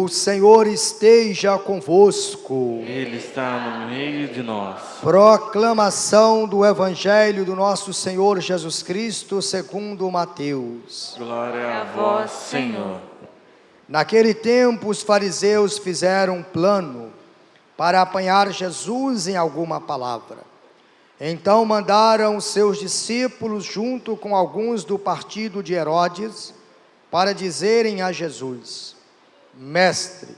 O Senhor esteja convosco. Ele está no meio de nós. Proclamação do Evangelho do nosso Senhor Jesus Cristo segundo Mateus. Glória a vós, Senhor. Naquele tempo os fariseus fizeram um plano para apanhar Jesus em alguma palavra. Então mandaram seus discípulos junto com alguns do partido de Herodes para dizerem a Jesus: Mestre,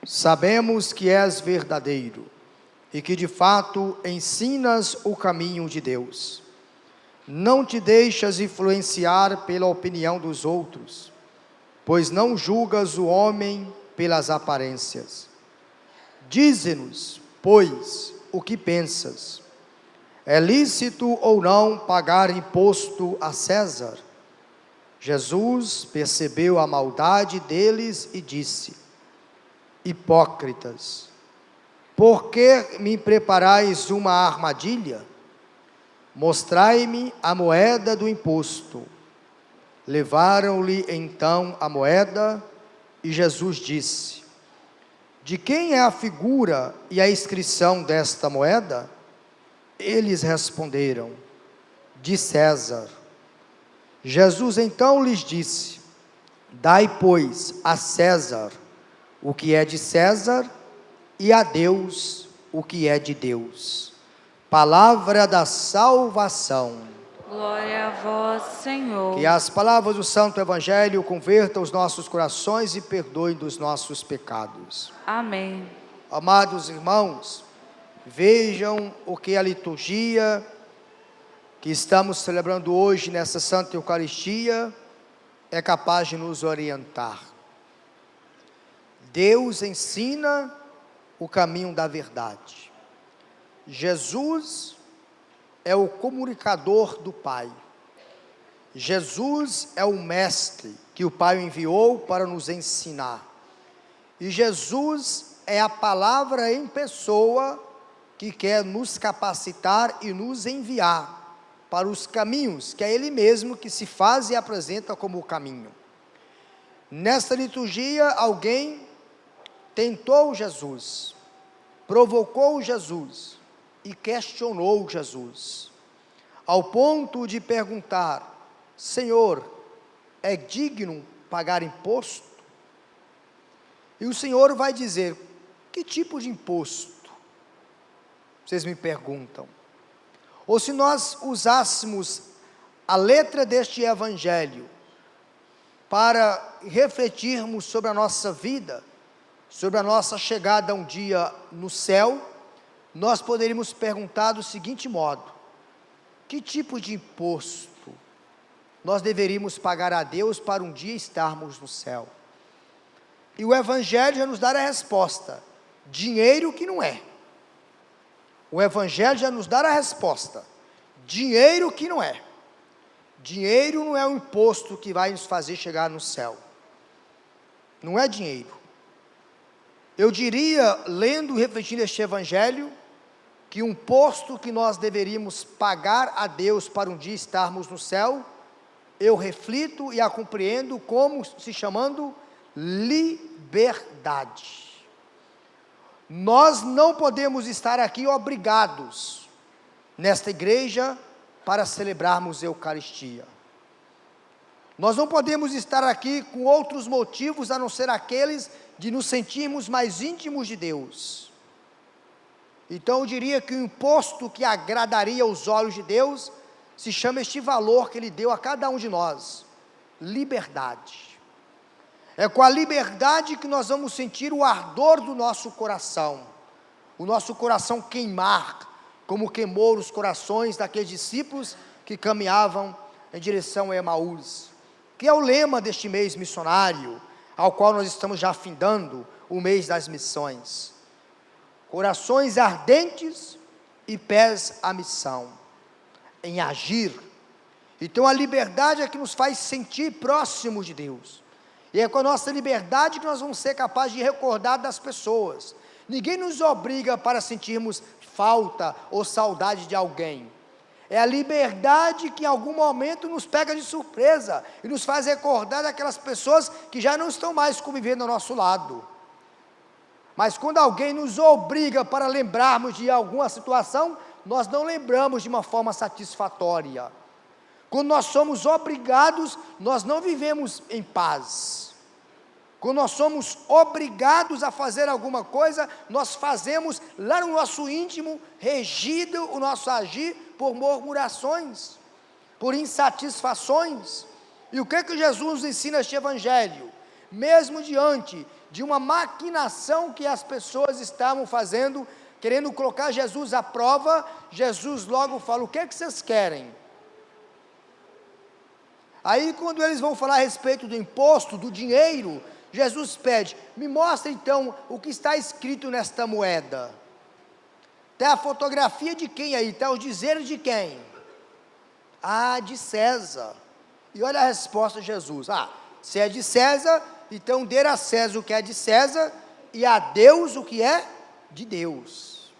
sabemos que és verdadeiro e que de fato ensinas o caminho de Deus. Não te deixas influenciar pela opinião dos outros, pois não julgas o homem pelas aparências. Dize-nos, pois, o que pensas. É lícito ou não pagar imposto a César? Jesus percebeu a maldade deles e disse: Hipócritas, por que me preparais uma armadilha? Mostrai-me a moeda do imposto. Levaram-lhe então a moeda e Jesus disse: De quem é a figura e a inscrição desta moeda? Eles responderam: De César. Jesus então lhes disse: Dai, pois, a César o que é de César e a Deus o que é de Deus. Palavra da salvação. Glória a vós, Senhor. Que as palavras do Santo Evangelho convertam os nossos corações e perdoem dos nossos pecados. Amém. Amados irmãos, vejam o que a liturgia que estamos celebrando hoje nessa Santa Eucaristia é capaz de nos orientar. Deus ensina o caminho da verdade. Jesus é o comunicador do Pai. Jesus é o mestre que o Pai enviou para nos ensinar. E Jesus é a palavra em pessoa que quer nos capacitar e nos enviar para os caminhos, que é Ele mesmo que se faz e apresenta como o caminho. Nesta liturgia, alguém tentou Jesus, provocou Jesus e questionou Jesus, ao ponto de perguntar: Senhor, é digno pagar imposto? E o Senhor vai dizer: que tipo de imposto? Vocês me perguntam. Ou se nós usássemos a letra deste Evangelho para refletirmos sobre a nossa vida, sobre a nossa chegada um dia no céu, nós poderíamos perguntar do seguinte modo: que tipo de imposto nós deveríamos pagar a Deus para um dia estarmos no céu? E o Evangelho já nos dá a resposta: dinheiro que não é. O Evangelho já nos dá a resposta: dinheiro que não é. Dinheiro não é o imposto que vai nos fazer chegar no céu. Não é dinheiro. Eu diria, lendo e refletindo este Evangelho, que o imposto que nós deveríamos pagar a Deus para um dia estarmos no céu, eu reflito e a compreendo como se chamando liberdade. Nós não podemos estar aqui obrigados, nesta igreja, para celebrarmos a Eucaristia. Nós não podemos estar aqui com outros motivos a não ser aqueles de nos sentirmos mais íntimos de Deus. Então eu diria que o imposto que agradaria aos olhos de Deus se chama este valor que Ele deu a cada um de nós: liberdade. É com a liberdade que nós vamos sentir o ardor do nosso coração, o nosso coração queimar, como queimou os corações daqueles discípulos que caminhavam em direção a Emaús, que é o lema deste mês missionário, ao qual nós estamos já findando o mês das missões. Corações ardentes e pés à missão, em agir. Então a liberdade é que nos faz sentir próximos de Deus. E é com a nossa liberdade que nós vamos ser capazes de recordar das pessoas. Ninguém nos obriga para sentirmos falta ou saudade de alguém. É a liberdade que em algum momento nos pega de surpresa e nos faz recordar daquelas pessoas que já não estão mais convivendo ao nosso lado. Mas quando alguém nos obriga para lembrarmos de alguma situação, nós não lembramos de uma forma satisfatória. Quando nós somos obrigados, nós não vivemos em paz. Quando nós somos obrigados a fazer alguma coisa, nós fazemos lá no nosso íntimo, regido o nosso agir por murmurações, por insatisfações. E o que Jesus nos ensina este evangelho? Mesmo diante de uma maquinação que as pessoas estavam fazendo, querendo colocar Jesus à prova, Jesus logo fala: o que é que vocês querem? Aí quando eles vão falar a respeito do imposto, do dinheiro, Jesus pede: me mostra então o que está escrito nesta moeda. Está a fotografia de quem aí? Está os dizeres de quem? Ah, de César. E olha a resposta de Jesus: se é de César, então dê a César o que é de César, e a Deus o que é de Deus.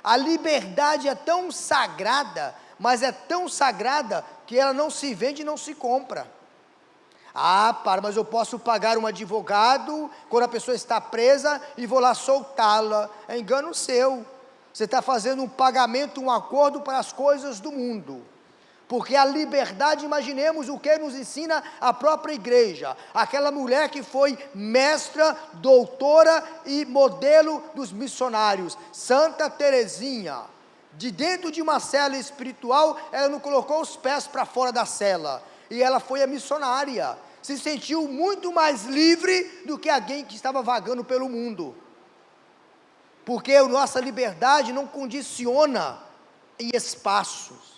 A liberdade é tão sagrada, mas é tão sagrada, que ela não se vende e não se compra. Mas eu posso pagar um advogado, quando a pessoa está presa, e vou lá soltá-la. É engano seu. Você está fazendo um pagamento, um acordo para as coisas do mundo. Porque a liberdade, imaginemos o que nos ensina a própria igreja, aquela mulher que foi mestra, doutora e modelo dos missionários, Santa Teresinha, de dentro de uma cela espiritual, ela não colocou os pés para fora da cela, e ela foi a missionária, se sentiu muito mais livre do que alguém que estava vagando pelo mundo, porque a nossa liberdade não condiciona em espaços.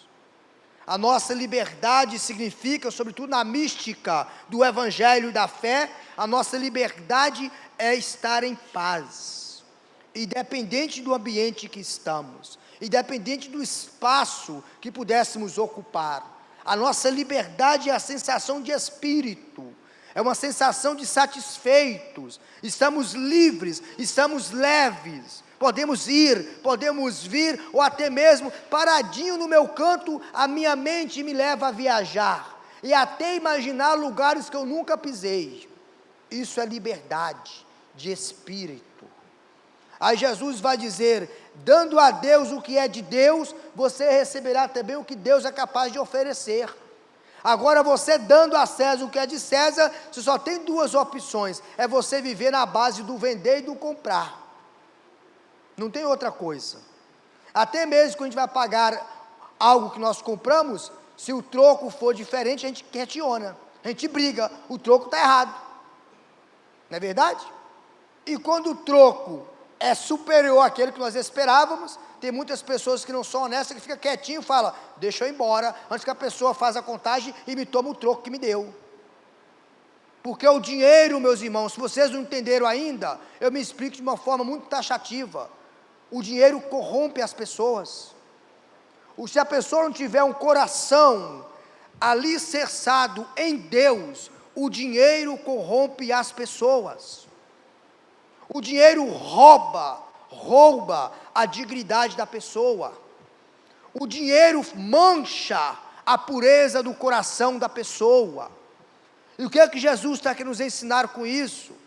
A nossa liberdade significa, sobretudo na mística do evangelho e da fé, a nossa liberdade é estar em paz, independente do ambiente que estamos, independente do espaço que pudéssemos ocupar. A nossa liberdade é a sensação de espírito, é uma sensação de satisfeitos, estamos livres, estamos leves, podemos ir, podemos vir, ou até mesmo, paradinho no meu canto, a minha mente me leva a viajar, e até imaginar lugares que eu nunca pisei. Isso é liberdade de espírito. Aí Jesus vai dizer: dando a Deus o que é de Deus, você receberá também o que Deus é capaz de oferecer. Agora, você dando a César o que é de César, você só tem duas opções: é você viver na base do vender e do comprar. Não tem outra coisa. Até mesmo quando a gente vai pagar algo que nós compramos, se o troco for diferente, a gente questiona, a gente briga, o troco está errado, não é verdade? E quando o troco é superior àquele que nós esperávamos, tem muitas pessoas que não são honestas, que ficam quietinho e falam: deixa eu ir embora, antes que a pessoa faça a contagem e me tome o troco que me deu. Porque o dinheiro, meus irmãos, se vocês não entenderam ainda, eu me explico de uma forma muito taxativa. O dinheiro corrompe as pessoas. Se a pessoa não tiver um coração alicerçado em Deus, o dinheiro corrompe as pessoas. O dinheiro rouba a dignidade da pessoa. O dinheiro mancha a pureza do coração da pessoa. E o que é que Jesus está querendo nos ensinar com isso?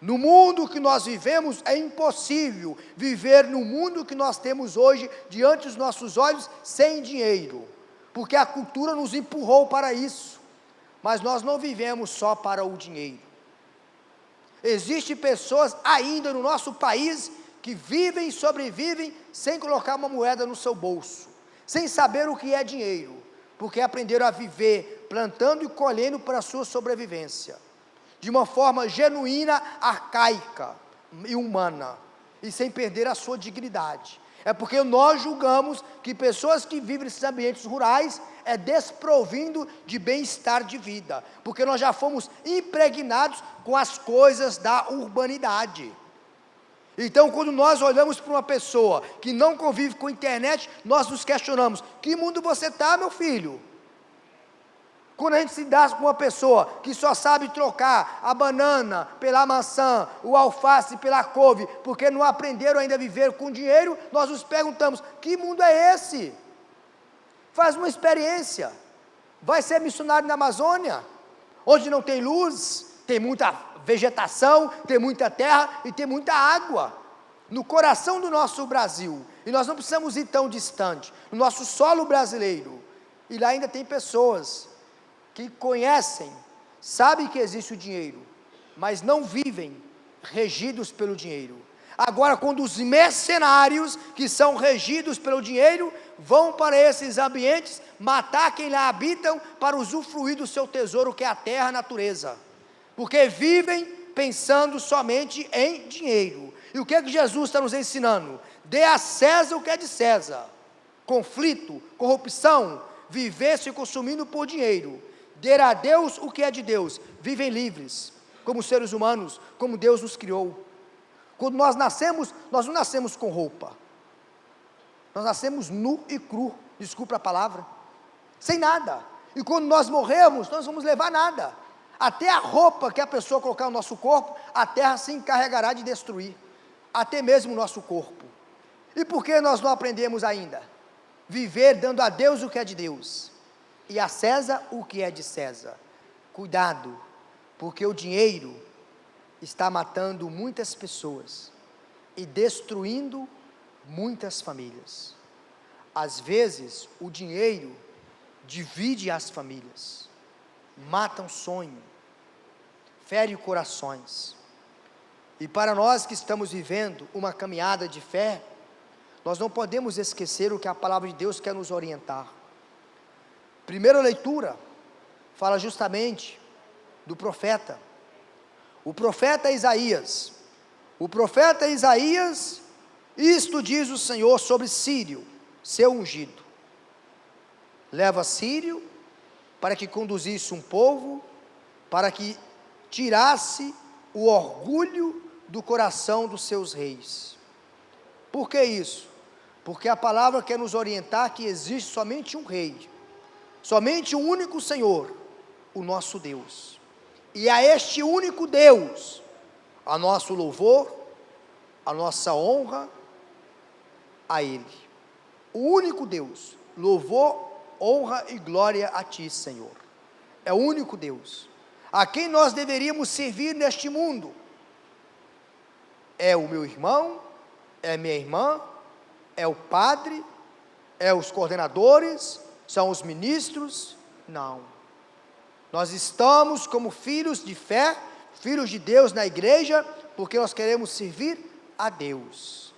No mundo que nós vivemos, é impossível viver no mundo que nós temos hoje, diante dos nossos olhos, sem dinheiro, porque a cultura nos empurrou para isso, mas nós não vivemos só para o dinheiro. Existem pessoas ainda no nosso país, que vivem e sobrevivem, sem colocar uma moeda no seu bolso, sem saber o que é dinheiro, porque aprenderam a viver, plantando e colhendo para a sua sobrevivência, de uma forma genuína, arcaica e humana, e sem perder a sua dignidade. É porque nós julgamos que pessoas que vivem nesses ambientes rurais é desprovindo de bem-estar de vida, porque nós já fomos impregnados com as coisas da urbanidade. Então, quando nós olhamos para uma pessoa que não convive com a internet, nós nos questionamos: que mundo você está, meu filho? Quando a gente se dá com uma pessoa que só sabe trocar a banana pela maçã, o alface pela couve, porque não aprenderam ainda a viver com dinheiro, nós nos perguntamos: que mundo é esse? Faz uma experiência, vai ser missionário na Amazônia, onde não tem luz, tem muita vegetação, tem muita terra e tem muita água. No coração do nosso Brasil, e nós não precisamos ir tão distante, no nosso solo brasileiro, e lá ainda tem pessoas que conhecem, sabem que existe o dinheiro, mas não vivem regidos pelo dinheiro. Agora, quando os mercenários, que são regidos pelo dinheiro, vão para esses ambientes, matar quem lá habitam, para usufruir do seu tesouro, que é a terra, a natureza, porque vivem pensando somente em dinheiro. E o que é que Jesus está nos ensinando? Dê a César o que é de César. Conflito, corrupção, viver se consumindo por dinheiro. Dê a Deus o que é de Deus. Vivem livres, como seres humanos, como Deus nos criou. Quando nós nascemos, nós não nascemos com roupa. Nós nascemos nu e cru, desculpa a palavra, sem nada. E quando nós morrermos, nós vamos levar nada. Até a roupa que a pessoa colocar no nosso corpo, a terra se encarregará de destruir. Até mesmo o nosso corpo. E por que nós não aprendemos ainda? Viver dando a Deus o que é de Deus, e a César o que é de César. Cuidado, porque o dinheiro está matando muitas pessoas, e destruindo muitas famílias. Às vezes, o dinheiro divide as famílias, mata um sonho, fere corações. E para nós que estamos vivendo uma caminhada de fé, nós não podemos esquecer o que a palavra de Deus quer nos orientar. Primeira leitura, fala justamente do profeta. O profeta Isaías. O profeta Isaías, isto diz o Senhor sobre Sírio, seu ungido. Leva Sírio para que conduzisse um povo, para que tirasse o orgulho do coração dos seus reis. Por que isso? Porque a palavra quer nos orientar que existe somente um rei, somente um único Senhor, o nosso Deus. E a este único Deus, a nosso louvor, a nossa honra, a Ele. O único Deus, louvor, honra e glória a Ti, Senhor. É o único Deus, a quem nós deveríamos servir neste mundo. É o meu irmão, é minha irmã, é o padre, é os coordenadores, são os ministros? Não. Nós estamos como filhos de fé, filhos de Deus na igreja, porque nós queremos servir a Deus.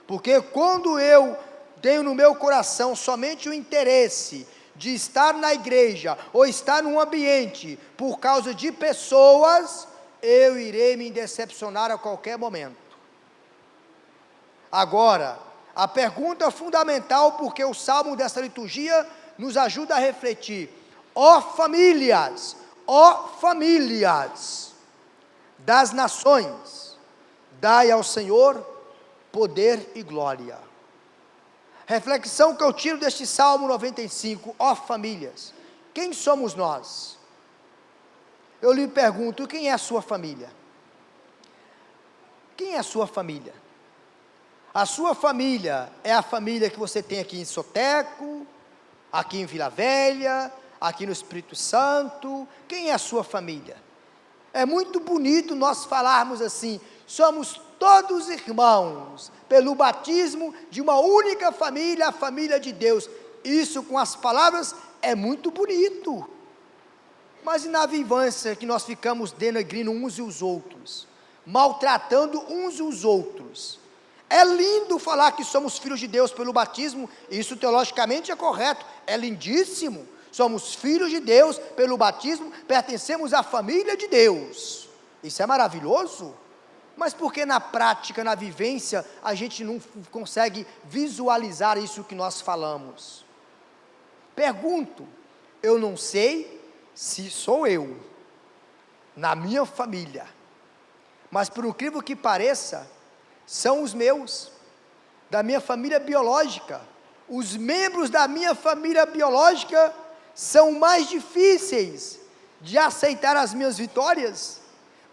Porque quando eu tenho no meu coração somente o interesse de estar na igreja, ou estar num ambiente, por causa de pessoas, eu irei me decepcionar a qualquer momento. Agora, a pergunta fundamental, porque o salmo dessa liturgia nos ajuda a refletir: ó famílias das nações, dai ao Senhor poder e glória. Reflexão que eu tiro deste Salmo 95, ó famílias, quem somos nós? Eu lhe pergunto, quem é a sua família? Quem é a sua família? A sua família é a família que você tem aqui em Soteco, aqui em Vila Velha, aqui no Espírito Santo. Quem é a sua família? É muito bonito nós falarmos assim, somos todos irmãos, pelo batismo de uma única família, a família de Deus. Isso com as palavras é muito bonito. Mas e na vivência que nós ficamos denegrindo uns e os outros, maltratando uns e os outros? É lindo falar que somos filhos de Deus pelo batismo, isso teologicamente é correto, é lindíssimo. Somos filhos de Deus pelo batismo, pertencemos à família de Deus. Isso é maravilhoso. Mas por que na prática, na vivência, a gente não consegue visualizar isso que nós falamos? Pergunto, eu não sei se sou eu, na minha família, mas por incrível que pareça, são os meus, da minha família biológica. Os membros da minha família biológica são mais difíceis de aceitar as minhas vitórias.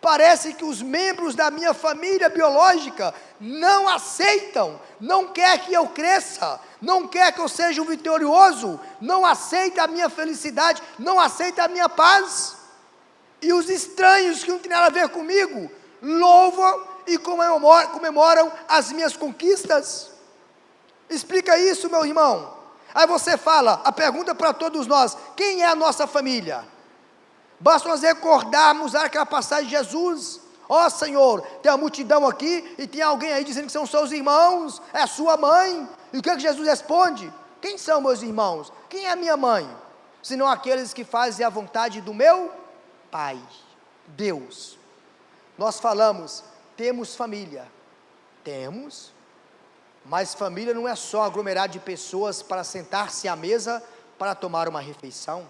Parece que os membros da minha família biológica não aceitam, não quer que eu cresça, não quer que eu seja um vitorioso, não aceita a minha felicidade, não aceita a minha paz. E os estranhos que não têm nada a ver comigo, louvam e comemoram as minhas conquistas. Explica isso, meu irmão. Aí você fala, a pergunta para todos nós: quem é a nossa família? Basta nós recordarmos aquela passagem de Jesus. Ó Senhor, tem uma multidão aqui, e tem alguém aí dizendo que são seus irmãos, é a sua mãe. E o que é que Jesus responde? Quem são meus irmãos? Quem é a minha mãe? Senão aqueles que fazem a vontade do meu Pai, Deus. Nós falamos, temos família. Temos, mas família não é só aglomerado de pessoas para sentar-se à mesa para tomar uma refeição.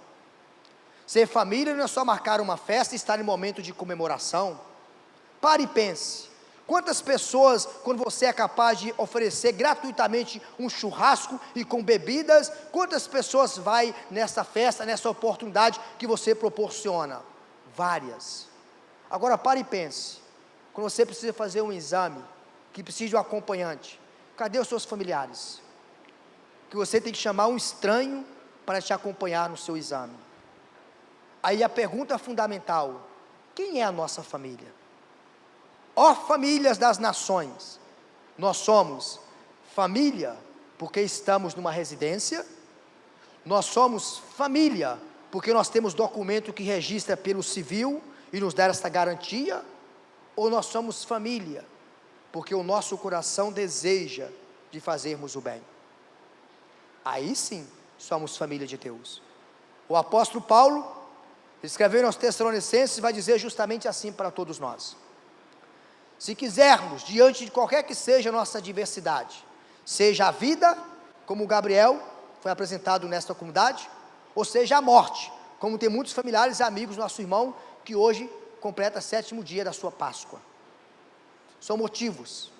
Ser família não é só marcar uma festa e estar em momento de comemoração. Pare e pense, quantas pessoas, quando você é capaz de oferecer gratuitamente um churrasco e com bebidas, quantas pessoas vai nessa festa, nessa oportunidade que você proporciona? Várias. Agora pare e pense, quando você precisa fazer um exame, que precisa de um acompanhante, cadê os seus familiares? Que você tem que chamar um estranho para te acompanhar no seu exame. Aí a pergunta fundamental: quem é a nossa família? Ó famílias das nações, nós somos família porque estamos numa residência, nós somos família porque nós temos documento que registra pelo civil e nos dá essa garantia, ou nós somos família porque o nosso coração deseja de fazermos o bem? Aí sim, somos família de Deus. O apóstolo Paulo, escrevendo aos Tessalonicenses, vai dizer justamente assim para todos nós: se quisermos, diante de qualquer que seja a nossa adversidade, seja a vida, como Gabriel foi apresentado nesta comunidade, ou seja a morte, como tem muitos familiares e amigos do nosso irmão, que hoje completa o 7º dia da sua Páscoa. São motivos.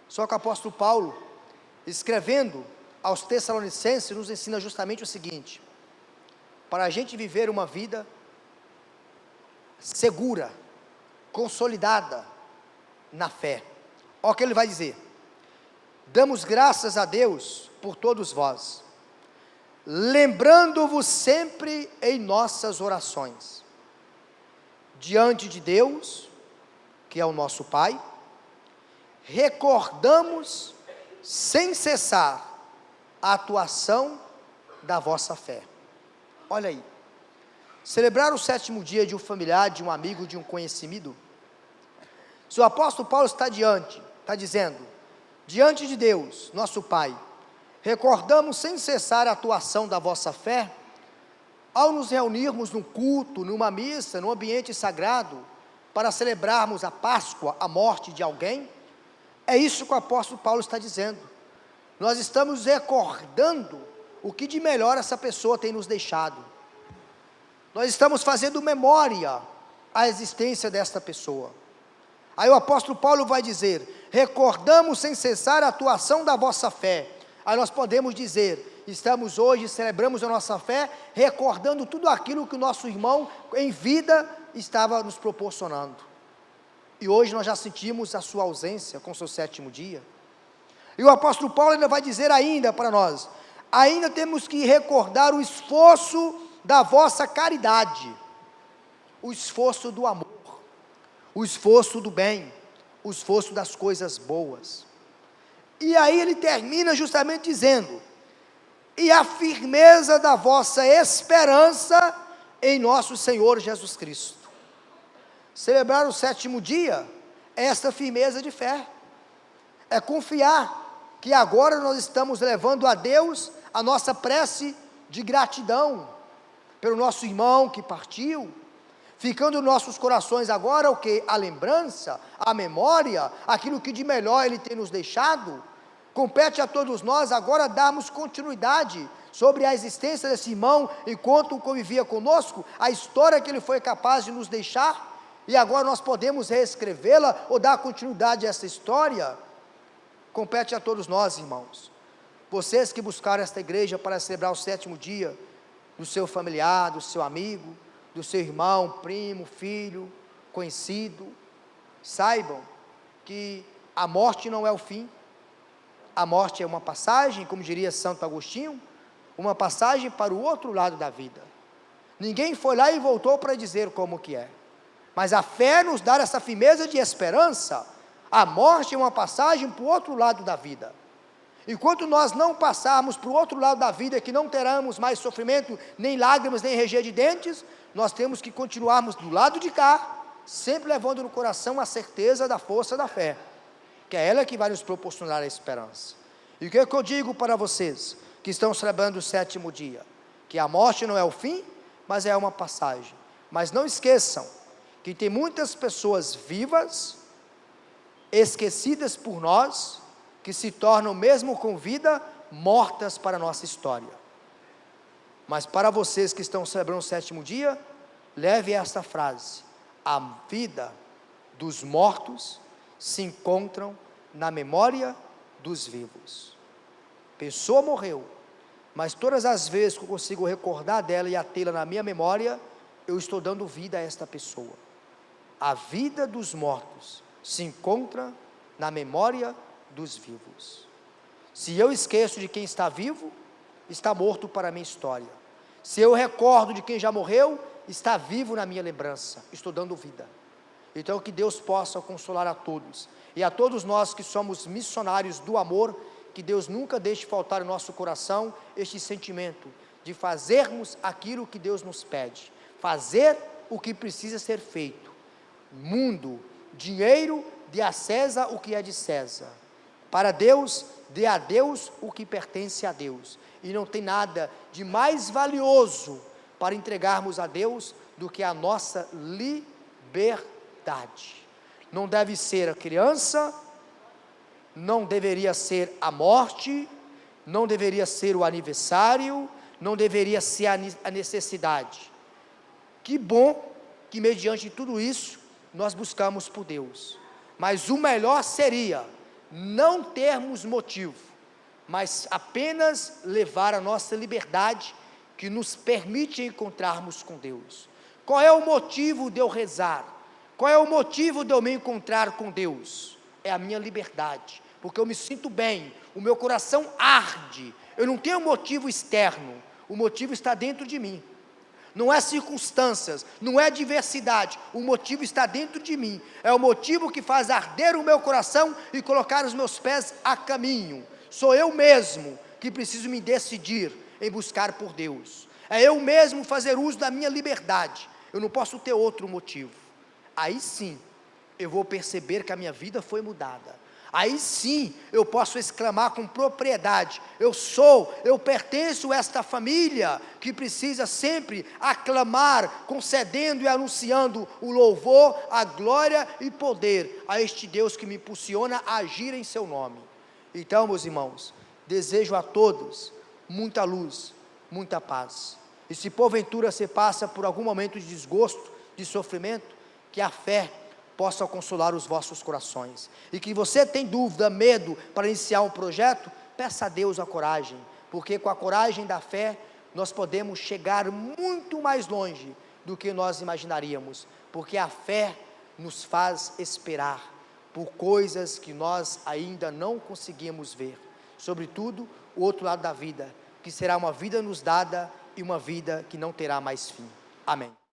Só que o apóstolo Paulo, escrevendo aos Tessalonicenses, nos ensina justamente o seguinte: para a gente viver uma vida segura, consolidada na fé, olha o que ele vai dizer: damos graças a Deus por todos vós, lembrando-vos sempre em nossas orações, diante de Deus, que é o nosso Pai, recordamos sem cessar a atuação da vossa fé. Olha aí, celebrar o 7º dia de um familiar, de um amigo, de um conhecido. Se o apóstolo Paulo está dizendo, diante de Deus, nosso Pai, recordamos sem cessar a atuação da vossa fé, ao nos reunirmos num culto, numa missa, num ambiente sagrado, para celebrarmos a Páscoa, a morte de alguém, é isso que o apóstolo Paulo está dizendo. Nós estamos recordando o que de melhor essa pessoa tem nos deixado. Nós estamos fazendo memória à existência desta pessoa. Aí o apóstolo Paulo vai dizer, recordamos sem cessar a atuação da vossa fé. Aí nós podemos dizer, estamos hoje, celebramos a nossa fé, recordando tudo aquilo que o nosso irmão em vida estava nos proporcionando. E hoje nós já sentimos a sua ausência com o seu 7º dia. E o apóstolo Paulo ainda vai dizer ainda para nós, ainda temos que recordar o esforço da vossa caridade, o esforço do amor, o esforço do bem, o esforço das coisas boas. E aí ele termina justamente dizendo, e a firmeza da vossa esperança em nosso Senhor Jesus Cristo. Celebrar o 7º dia é esta firmeza de fé, é confiar que agora nós estamos levando a Deus a nossa prece de gratidão pelo nosso irmão que partiu, ficando em nossos corações agora o que? A lembrança, a memória, aquilo que de melhor Ele tem nos deixado. Compete a todos nós agora darmos continuidade sobre a existência desse irmão, enquanto convivia conosco, a história que ele foi capaz de nos deixar, e agora nós podemos reescrevê-la, ou dar continuidade a essa história. Compete a todos nós, irmãos, vocês que buscaram esta igreja para celebrar o 7º dia, do seu familiar, do seu amigo, do seu irmão, primo, filho, conhecido, saibam que a morte não é o fim, a morte é uma passagem, como diria Santo Agostinho, uma passagem para o outro lado da vida. Ninguém foi lá e voltou para dizer como que é. Mas a fé nos dá essa firmeza de esperança. A morte é uma passagem para o outro lado da vida. Enquanto nós não passarmos para o outro lado da vida, que não teremos mais sofrimento, nem lágrimas, nem ranger de dentes, nós temos que continuarmos do lado de cá, sempre levando no coração a certeza da força da fé, que é ela que vai nos proporcionar a esperança. E o que eu digo para vocês, que estão celebrando o 7º dia? Que a morte não é o fim, mas é uma passagem. Mas não esqueçam, que tem muitas pessoas vivas, esquecidas por nós, que se tornam, mesmo com vida, mortas para a nossa história. Mas para vocês que estão celebrando o 7º dia, leve esta frase: a vida dos mortos se encontram na memória dos vivos. Pessoa morreu, mas todas as vezes que eu consigo recordar dela e a tê-la na minha memória, eu estou dando vida a esta pessoa. A vida dos mortos se encontra na memória dos vivos. Se eu esqueço de quem está vivo, está morto para a minha história. Se eu recordo de quem já morreu, está vivo na minha lembrança, estou dando vida. Então que Deus possa consolar a todos, e a todos nós que somos missionários do amor, que Deus nunca deixe faltar no nosso coração este sentimento, de fazermos aquilo que Deus nos pede, fazer o que precisa ser feito. Mundo, dinheiro, dê a César o que é de César. Para Deus, dê a Deus o que pertence a Deus. E não tem nada de mais valioso para entregarmos a Deus do que a nossa liberdade. Não deve ser a criança, não deveria ser a morte, não deveria ser o aniversário, não deveria ser a necessidade. Que bom que mediante tudo isso, nós buscamos por Deus. Mas o melhor seria não termos motivo, mas apenas levar a nossa liberdade, que nos permite encontrarmos com Deus. Qual é o motivo de eu rezar? Qual é o motivo de eu me encontrar com Deus? É a minha liberdade, porque eu me sinto bem, o meu coração arde, eu não tenho motivo externo, o motivo está dentro de mim. Não é circunstâncias, não é diversidade, o motivo está dentro de mim, é o motivo que faz arder o meu coração e colocar os meus pés a caminho. Sou eu mesmo que preciso me decidir em buscar por Deus, é eu mesmo fazer uso da minha liberdade, eu não posso ter outro motivo. Aí sim, eu vou perceber que a minha vida foi mudada. Aí sim, eu posso exclamar com propriedade: eu pertenço a esta família, que precisa sempre aclamar, concedendo e anunciando o louvor, a glória e poder a este Deus que me impulsiona a agir em seu nome. Então, meus irmãos, desejo a todos muita luz, muita paz. E se porventura você passa por algum momento de desgosto, de sofrimento, que a fé possa consolar os vossos corações, e que você tem dúvida, medo para iniciar um projeto, peça a Deus a coragem, porque com a coragem da fé, nós podemos chegar muito mais longe do que nós imaginaríamos, porque a fé nos faz esperar por coisas que nós ainda não conseguimos ver, sobretudo o outro lado da vida, que será uma vida nos dada, e uma vida que não terá mais fim. Amém.